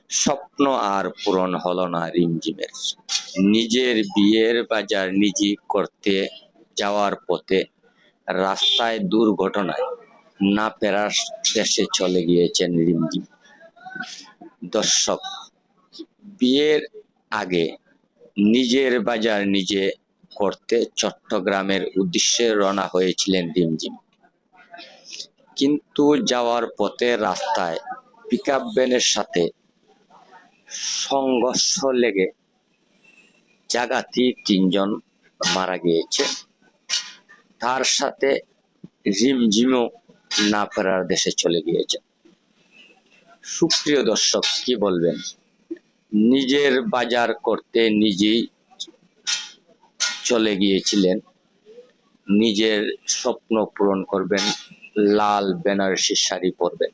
স্বপ্ন আর পূরণ হলো না রিমঝিমের। নিজের বিয়ের বাজার নিজে করতে যাওয়ার পথে রাস্তায় দুর্ঘটনায় না ফেরার দেশে চলে গিয়েছেন রিমঝিম। দর্শক, বিয়ের আগে নিজের বাজার নিজে করতে চট্টগ্রামের উদ্দেশ্যে রওনা হয়েছিলেন রিমঝিম, কিন্তু যাওয়ার পথে রাস্তায় পিকআপ ভ্যানের সাথে সংঘর্ষ লেগে জাগাতি 3 জন মারা গিয়েছে। তার সাথে রিমঝিমও না ফেরার দেশে চলে গিয়েছে। সুপ্রিয় দর্শক, কি বলবেন? নিজের বাজার করতে নিজেই চলে গিয়েছিলেন, নিজের স্বপ্ন পূরণ করবেন, লাল বেনারসি শাড়ি পরবেন,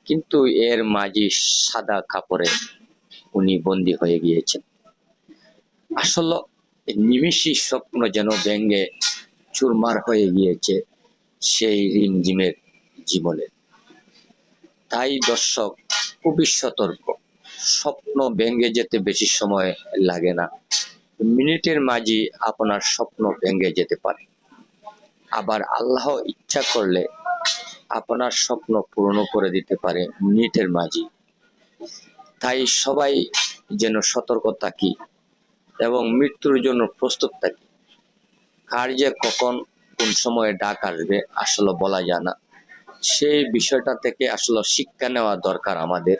কিন্তু এর মাঝে সাদা কাপড়ে উনি বন্দী হয়ে গিয়েছেন। আসলে নিমিষই স্বপ্ন যেন ভেঙে চুরমার হয়ে গিয়েছে সেই রিমঝিমের জীবনে। তাই দর্শক, খুবই সতর্ক। স্বপ্ন ভেঙে যেতে বেশি সময় লাগে না, মিনিটের মাঝে আপনার স্বপ্ন ভেঙে যেতে পারে। আবার আল্লাহ ইচ্ছা করলে আপনার স্বপ্ন পূরণ করে দিতে পারে মিনিটের মাঝে। তাই সবাই যেন সতর্ক থাকি এবং মৃত্যুর জন্য প্রস্তুত থাকি। কার যে কখন কোন সময়ে ডাক আসবে আসলে বলা যায় না। সেই বিষয়টা থেকে আসলে শিক্ষা নেওয়া দরকার আমাদের।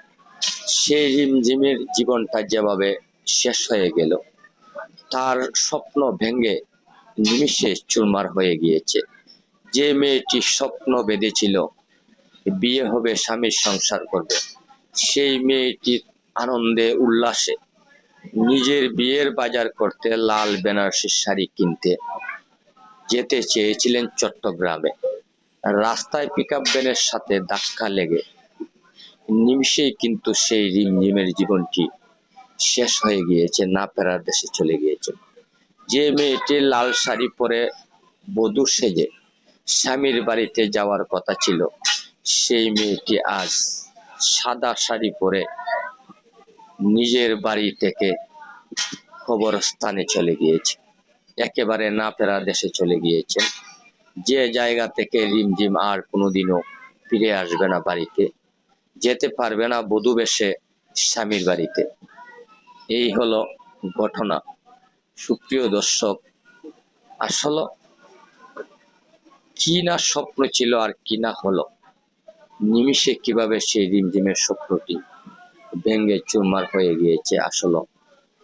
সেই রিমঝিমের জীবনটা যেভাবে শেষ হয়ে গেল, তার স্বপ্ন ভেঙে নিমিষে চুরমার হয়ে গিয়েছে। যে মেয়েটি স্বপ্ন বেঁধেছিল বিয়ে হবে, স্বামীর সংসার করবে, সেই মেয়েটির আনন্দে উল্লাসে নিজের বিয়ের বাজার করতে লাল বেনারসি শাড়ি কিনতে যেতে চেয়েছিলেন চট্টগ্রামে। রাস্তায় পিকআপ ভ্যানের সাথে ধাক্কা লেগে নিমিষেই কিন্তু সেই রিমঝিমের জীবনটি শেষ হয়ে গিয়েছে, না ফেরার দেশে চলে গিয়েছে। যে মেয়েটি লাল শাড়ি পরে বধূ সেজে স্বামীর বাড়িতে যাওয়ার কথা ছিল, সেই মেয়েটি আজ সাদা শাড়ি পরে নিজের বাড়ি থেকে কবরস্থানে চলে গিয়েছে, একেবারে না ফেরা দেশে চলে গিয়েছে। যে জায়গা থেকে রিমঝিম আর কোনোদিনও ফিরে আসবে না, বাড়িতে যেতে পারবে না বধূ বেশে স্বামীর বাড়িতে। এই হলো ঘটনা। সুপ্রিয় দর্শক, আসলে কি না স্বপ্ন ছিল আর কি না হলো, নিমিষে কিভাবে সেই রিমঝিমের স্বপ্নটি ভেঙে চুরমার হয়ে গিয়েছে, আসলে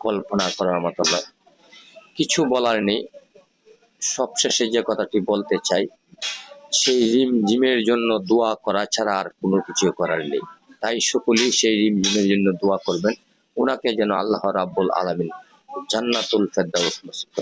কল্পনা করার মতো নয়। কিছু বলার নেই। সবশেষে যে কথাটি বলতে চাই, সেই রিমঝিমের জন্য দোয়া করা ছাড়া আর কোনো কিছু করার নেই। তাই সকলেই সেই রিমঝিমের জন্য দোয়া করবেন, ওনাকে যেন আল্লাহ রাব্বুল আলামিন জান্নাতুল ফেরদাউস নসিব করেন।